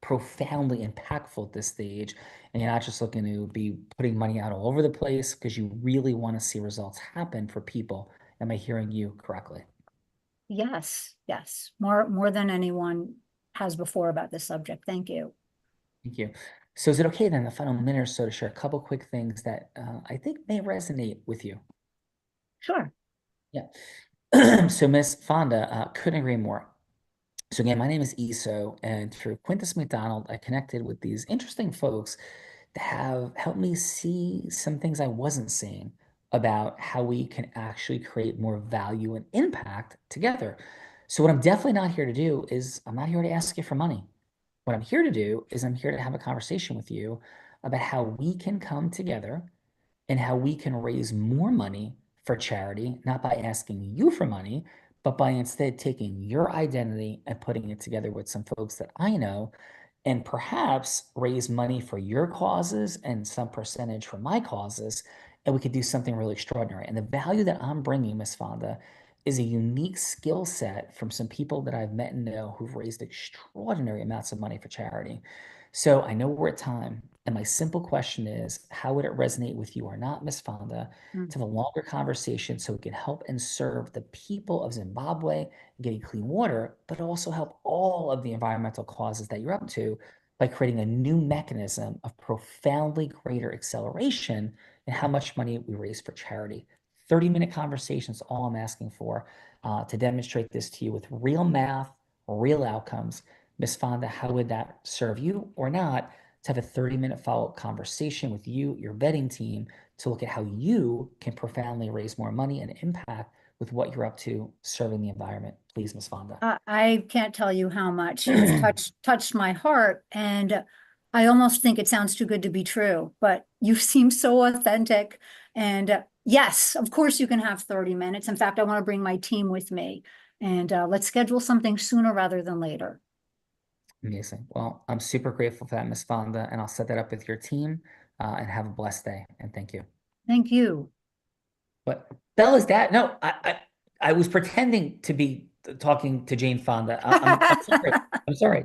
profoundly impactful at this stage, and you're not just looking to be putting money out all over the place because you really want to see results happen for people. Am I hearing you correctly? Yes, yes. More than anyone has before about this subject. Thank you. Thank you. So is it okay then, the final minute or so, to share a couple quick things that I think may resonate with you? Sure. Yeah. So Miss Fonda, couldn't agree more. So again, my name is Iso, and through Quintus McDonald, I connected with these interesting folks that have helped me see some things I wasn't seeing about how we can actually create more value and impact together. So what I'm definitely not here to do is I'm not here to ask you for money. What I'm here to do is I'm here to have a conversation with you about how we can come together and how we can raise more money for charity, not by asking you for money, but by instead taking your identity and putting it together with some folks that I know, and perhaps raise money for your causes and some percentage for my causes, and we could do something really extraordinary. And the value that I'm bringing, Miss Fonda, is a unique skill set from some people that I've met and know who've raised extraordinary amounts of money for charity. So I know we're at time, and my simple question is, how would it resonate with you or not, Miss Fonda, to have a longer conversation so we can help and serve the people of Zimbabwe getting clean water, but also help all of the environmental causes that you're up to by creating a new mechanism of profoundly greater acceleration in how much money we raise for charity. 30-minute conversations, all I'm asking for, to demonstrate this to you with real math, real outcomes. Ms. Fonda, how would that serve you or not to have a 30-minute follow-up conversation with you, your vetting team, to look at how you can profoundly raise more money and impact with what you're up to serving the environment? Please, Ms. Fonda. I can't tell you how much you've touched my heart, and I almost think it sounds too good to be true, but you seem so authentic. And yes, of course you can have 30 minutes. In fact, I want to bring my team with me, and let's schedule something sooner rather than later. Amazing. Well, I'm super grateful for that, Ms. Fonda, and I'll set that up with your team, and have a blessed day. And thank you. Thank you. But Belle, is that? No, I was pretending to be talking to Jane Fonda. I'm sorry. I'm sorry.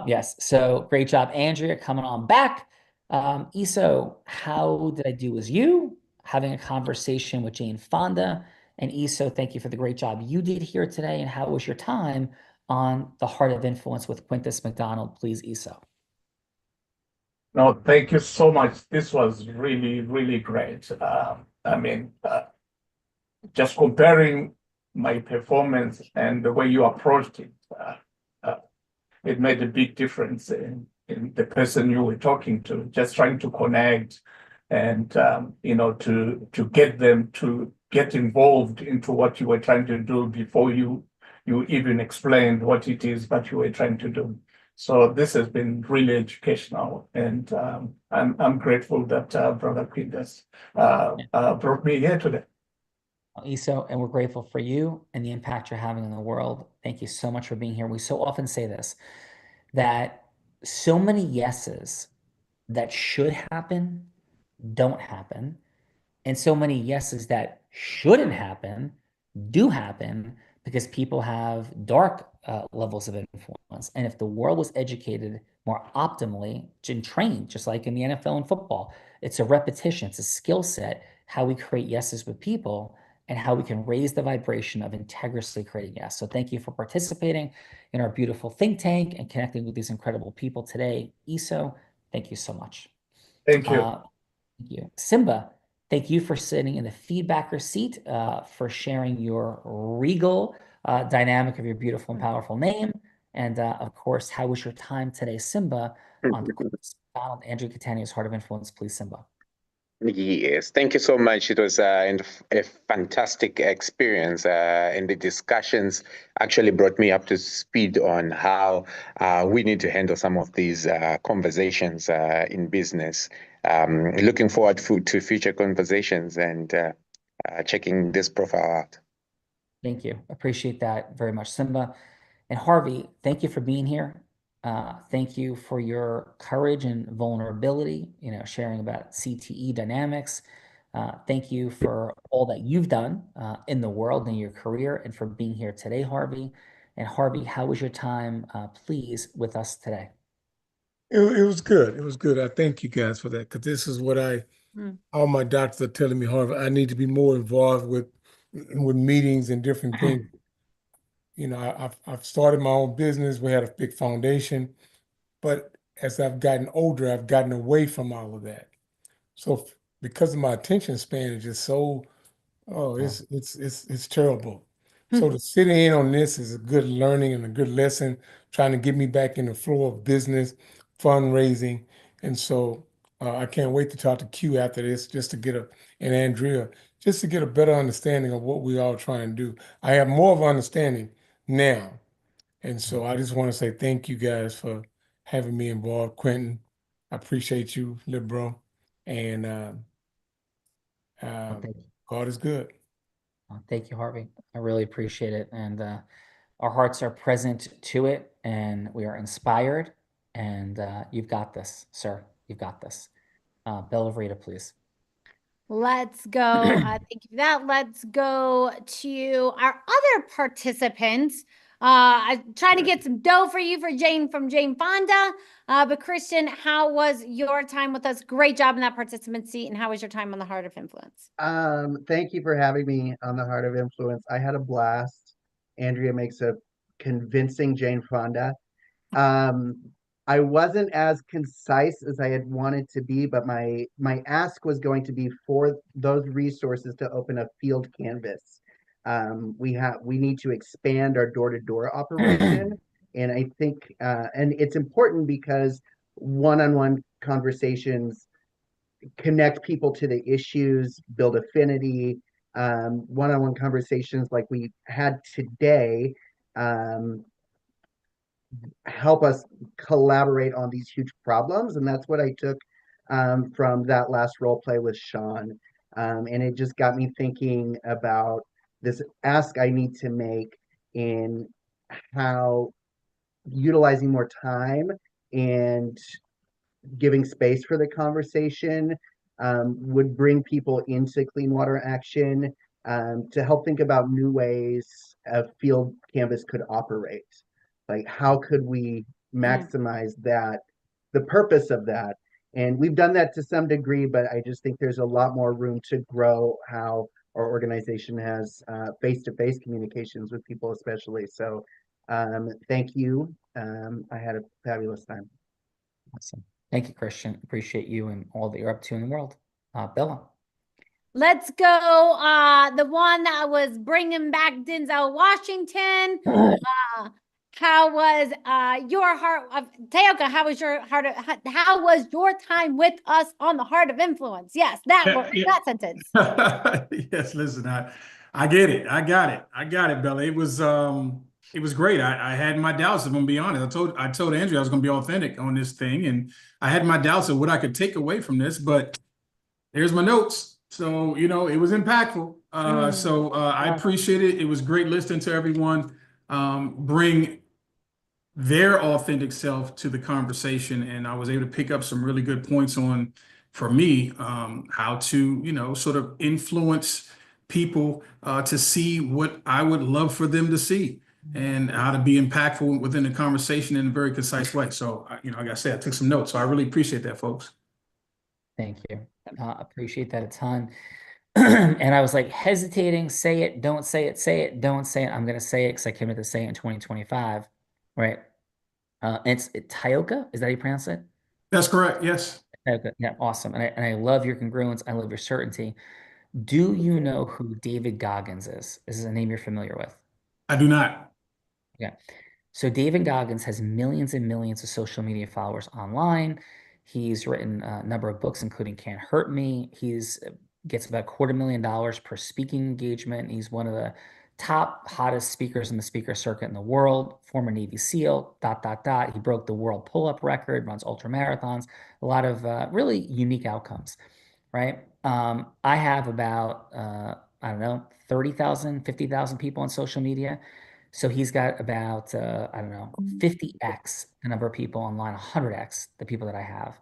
Yes. So great job, Andrea, coming on back. Iso, how did I do as you? Having a conversation with Jane Fonda. And Iso, thank you for the great job you did here today. And how was your time on the Heart of Influence with Quintus McDonald? Please, Iso. No, thank you so much. This was really, really great. Just comparing my performance and the way you approached it, it made a big difference in the person you were talking to, just trying to connect and, to get them to get involved into what you were trying to do before you even explained what it is that you were trying to do. So this has been really educational, and I'm grateful that Brother Quintus brought me here today. Iso, and we're grateful for you and the impact you're having in the world. Thank you so much for being here. We so often say this, that so many yeses that should happen don't happen, and so many yeses that shouldn't happen do happen because people have dark levels of influence. And if the world was educated more optimally and trained, just like in the NFL and football, it's a repetition, it's a skill set, how we create yeses with people and how we can raise the vibration of integriously creating yes. So thank you for participating in our beautiful think tank and connecting with these incredible people today. Iso, thank you so much. Thank you. Thank you. Simba, thank you for sitting in the feedbacker seat, for sharing your regal dynamic of your beautiful and powerful name. And of course, how was your time today, Simba, on Donald Andrew Catania's Heart of Influence? Please, Simba. Yes, thank you so much. It was a fantastic experience, and the discussions actually brought me up to speed on how we need to handle some of these conversations in business. Looking forward to future conversations and checking this profile out. Thank you. Appreciate that very much, Simba. And Harvey, thank you for being here. Thank you for your courage and vulnerability, sharing about CTE dynamics. Thank you for all that you've done in the world and your career, and for being here today, Harvey. And Harvey, how was your time, please, with us today? It was good. It was good. I thank you guys for that, because this is what all my doctors are telling me, Harvey, I need to be more involved with meetings and different things. I've started my own business. We had a big foundation, but as I've gotten older, I've gotten away from all of that. So because of my attention span is just so, it's terrible. So to sit in on this is a good learning and a good lesson, trying to get me back in the flow of business, fundraising. And so I can't wait to talk to Q after this, just to get and Andrea, just to get a better understanding of what we all try and do. I have more of an understanding now. And so I just want to say thank you guys for having me involved. Quentin, I appreciate you, little bro. And God is good. Thank you, Harvey. I really appreciate it. And our hearts are present to it, and we are inspired. And you've got this, sir. You've got this. Bella Rita, please. Let's go. Thank you for that. Let's go to our other participants. I'm trying to get some dough for you from Jane Fonda. But Christian, how was your time with us? Great job in that participant seat. And how was your time on the Heart of Influence? Thank you for having me on the Heart of Influence. I had a blast. Andrea makes a convincing Jane Fonda. I wasn't as concise as I had wanted to be, but my ask was going to be for those resources to open a field canvas. We need to expand our door-to-door operation, and I think and it's important because one-on-one conversations connect people to the issues, build affinity. One-on-one conversations like we had today help us collaborate on these huge problems. And that's what I took from that last role play with Sean. And it just got me thinking about this ask I need to make in how utilizing more time and giving space for the conversation would bring people into Clean Water Action to help think about new ways a field canvas could operate. Like, how could we maximize that, the purpose of that? And we've done that to some degree, but I just think there's a lot more room to grow how our organization has face-to-face communications with people, especially. So thank you. I had a fabulous time. Awesome. Thank you, Christian. Appreciate you and all that you're up to in the world. Bella. Let's go. The one that was bringing back Denzel Washington. How was your heart of Teoka? How was your heart? How was your time with us on the Heart of Influence? Yes, that sentence. Yes, listen, I get it. I got it, Bella. It was great. I had my doubts, if I'm gonna be honest. I told Andrea I was gonna be authentic on this thing, and I had my doubts of what I could take away from this, but here's my notes. So, it was impactful. I appreciate it. It was great listening to everyone bring their authentic self to the conversation. And I was able to pick up some really good points on, for me, how to, sort of influence people to see what I would love for them to see, and how to be impactful within the conversation in a very concise way. So, like I said, I took some notes. So I really appreciate that, folks. Thank you. Appreciate that a ton. And I was like hesitating, say it, don't say it, say it, don't say it. I'm going to say it because I committed to say it in 2025. Right. It's Teoka. Is that how you pronounce it? That's correct. Yes. Teoka. Yeah. Awesome. And I love your congruence. I love your certainty. Do you know who David Goggins is? This is a name you're familiar with. I do not. Yeah. So David Goggins has millions and millions of social media followers online. He's written a number of books, including Can't Hurt Me. He's gets about $250,000 per speaking engagement. He's one of the top hottest speakers in the speaker circuit in the world, former Navy SEAL, ... He broke the world pull-up record, runs ultra marathons, a lot of really unique outcomes, right? I have about, 30,000, 50,000 people on social media. So he's got about, I don't know, 50x the number of people online, 100x the people that I have.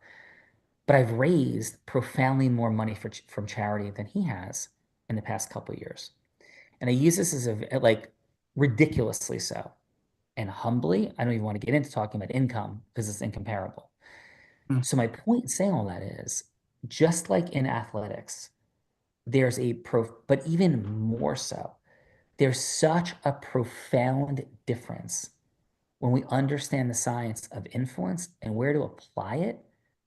But I've raised profoundly more money from charity than he has in the past couple of years. And I use this as like ridiculously so. And humbly, I don't even want to get into talking about income because it's incomparable. So my point in saying all that is, just like in athletics, there's but even more so, there's such a profound difference when we understand the science of influence and where to apply it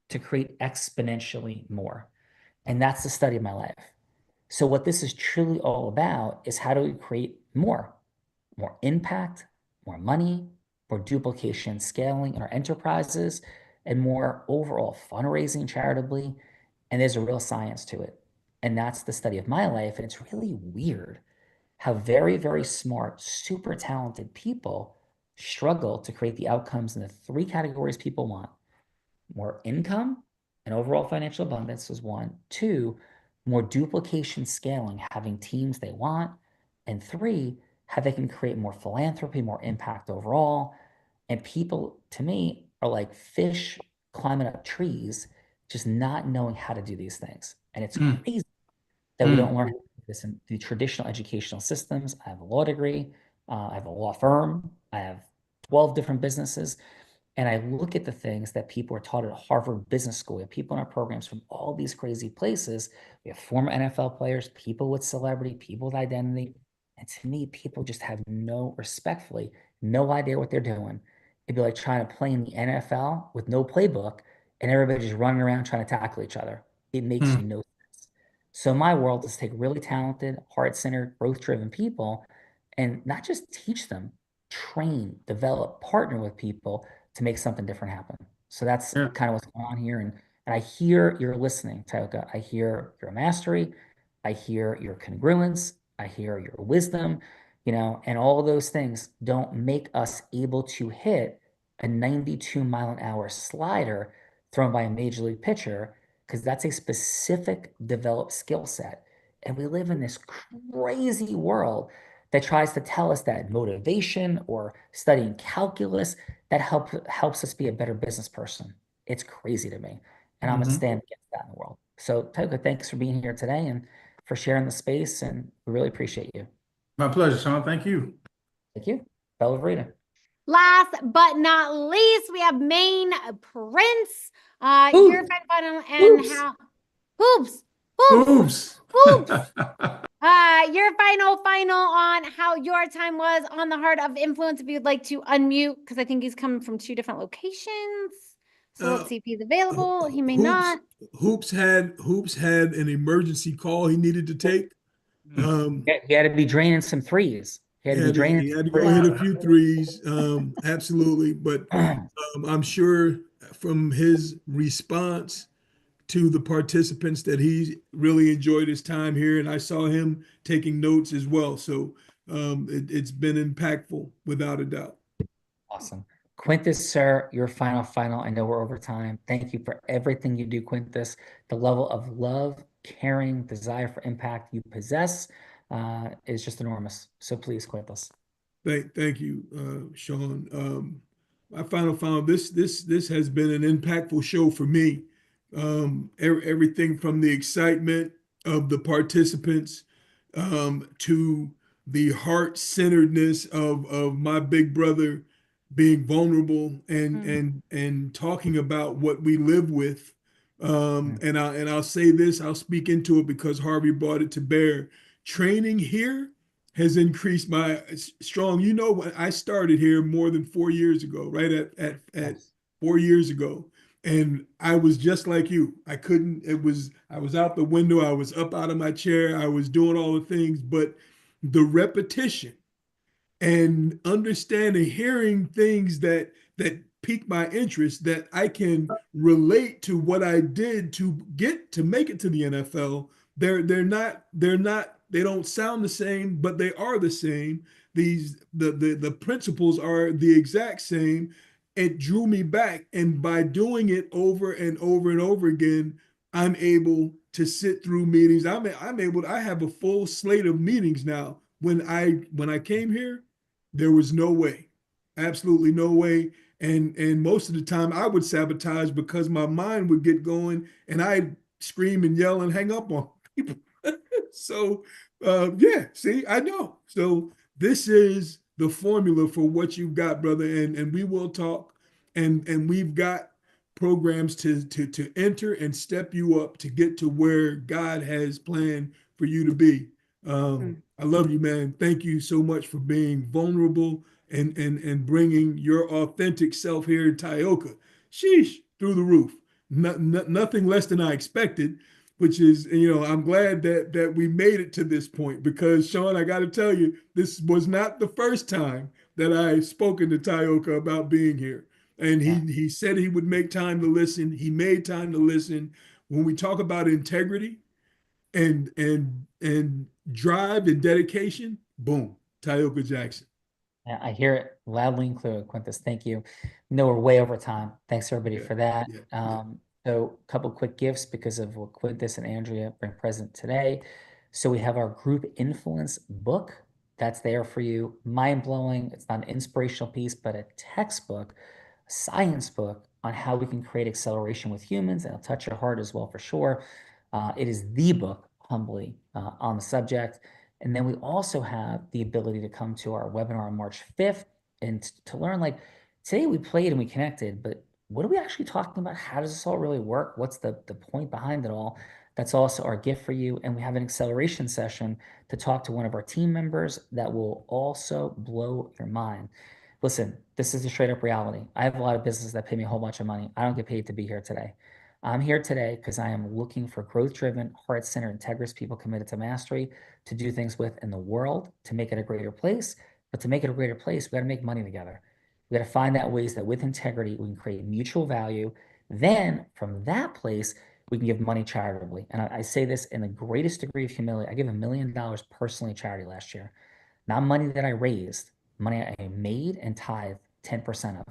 to create exponentially more. And that's the study of my life. So what this is truly all about is how do we create more impact, more money, more duplication, scaling in our enterprises, and more overall fundraising charitably. And there's a real science to it. And that's the study of my life. And it's really weird how very, very smart, super talented people struggle to create the outcomes in the three categories people want. More income and overall financial abundance is one. Two, more duplication scaling, having teams they want. And three, how they can create more philanthropy, more impact overall. And people, to me, are like fish climbing up trees, just not knowing how to do these things. And it's crazy that we don't learn how to do this in the traditional educational systems. I have a law degree. I have a law firm. I have 12 different businesses. And I look at the things that people are taught at Harvard Business School. We have people in our programs from all these crazy places. We have former NFL players, people with celebrity, people with identity. And to me, people just have respectfully, no idea what they're doing. It'd be like trying to play in the NFL with no playbook and everybody just running around trying to tackle each other. It makes no sense. So my world is to take really talented, heart-centered, growth-driven people and not just teach them, train, develop, partner with people to make something different happen. So that's kind of what's going on here. And I hear you're listening, Tioka. I hear your mastery. I hear your congruence. I hear your wisdom, and all of those things don't make us able to hit a 92-mile-an-hour slider thrown by a major league pitcher, because that's a specific developed skill set. And we live in this crazy world that tries to tell us that motivation or studying calculus that helps us be a better business person. It's crazy to me. And I'm going to stand against that in the world. So Tioka, thanks for being here today and for sharing the space. And we really appreciate you. My pleasure, Sean. Thank you. Thank you. Bella Verita. Last but not least, we have Maine Prince. Your final and how hoops. Your final on how your time was on the Heart of Influence. If you'd like to unmute, because I think he's coming from 2 different locations. So let's see if he's available. He may not. Hoops had an emergency call he needed to take. He had to be draining some threes. He had to go hit a few threes. Absolutely. But I'm sure from his response to the participants that he really enjoyed his time here. And I saw him taking notes as well. So it's been impactful without a doubt. Awesome. Quintus, sir, your final. I know we're over time. Thank you for everything you do, Quintus. The level of love, caring, desire for impact you possess is just enormous. So please, Quintus. Thank you, Sean. My final, this has been an impactful show for me. Everything from the excitement of the participants to the heart-centeredness of my big brother being vulnerable and talking about what we live with. And I'll say this, I'll speak into it because Harvey brought it to bear. Training here has increased my strong. When I started here more than 4 years ago, right at 4 years ago. And I was just like you. I was out the window. I was up out of my chair. I was doing all the things, but the repetition and understanding, hearing things that pique my interest, that I can relate to what I did to make it to the NFL. They don't sound the same, but they are the same. The principles are the exact same. It drew me back. And by doing it over and over and over again, I'm able to sit through meetings. I have a full slate of meetings now. When I came here, there was no way, absolutely no way. And most of the time I would sabotage because my mind would get going and I'd scream and yell and hang up on people. So yeah, see, I know. So this is the formula for what you've got, brother. And we will talk, and we've got programs to enter and step you up to get to where God has planned for you to be. I love you, man. Thank you so much for being vulnerable and bringing your authentic self here in Tioga. Sheesh, through the roof. Nothing less than I expected, which is, I'm glad that we made it to this point, because Sean, I got to tell you, this was not the first time that I spoken to Tioga about being here. And he said he would make time to listen. He made time to listen. When we talk about integrity and drive and dedication, boom, Tioga Jackson. Yeah, I hear it loudly and clearly, Quintus. Thank you. No, we're way over time. Thanks everybody for that. So a couple quick gifts because of what Quintus and Andrea bring present today. So we have our group influence book that's there for you. Mind blowing. It's not an inspirational piece, but a textbook, a science book on how we can create acceleration with humans. And it'll touch your heart as well for sure. It is the book, humbly, on the subject. And then we also have the ability to come to our webinar on March 5th and to learn, like, today we played and we connected, but what are we actually talking about? How does this all really work? What's the point behind it all? That's also our gift for you. And we have an acceleration session to talk to one of our team members that will also blow your mind. Listen, this is a straight up reality. I have a lot of businesses that pay me a whole bunch of money. I don't get paid to be here today. I'm here today because I am looking for growth-driven, heart-centered, integrous people committed to mastery, to do things with in the world, to make it a greater place. But to make it a greater place, we got to make money together. We got to find out ways that with integrity, we can create mutual value. Then from that place, we can give money charitably. And I say this in the greatest degree of humility. I give $1 million personally to charity last year. Not money that I raised, money I made and tithe 10% of.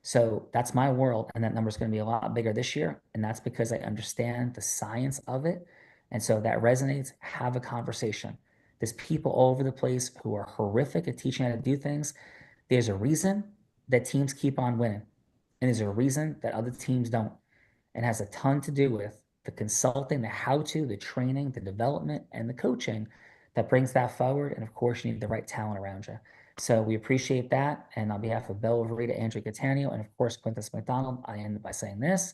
So that's my world, and that number is going to be a lot bigger this year, and that's because I understand the science of it. And so that resonates. Have a conversation. There's people all over the place who are horrific at teaching how to do things. There's a reason that teams keep on winning, and there's a reason that other teams don't. It has a ton to do with the consulting, the how-to, the training, the development, and the coaching that brings that forward. And of course, you need the right talent around you. So we appreciate that. And on behalf of Bella Verita, Andrea Cattaneo, and of course, Quintus McDonald, I end by saying this: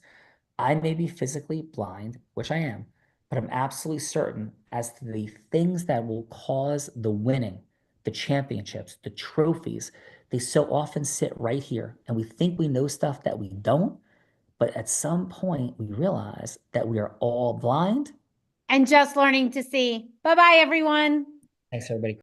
I may be physically blind, which I am, but I'm absolutely certain as to the things that will cause the winning, the championships, the trophies. They so often sit right here, and we think we know stuff that we don't. But at some point, we realize that we are all blind and just learning to see. Bye-bye, everyone. Thanks, everybody.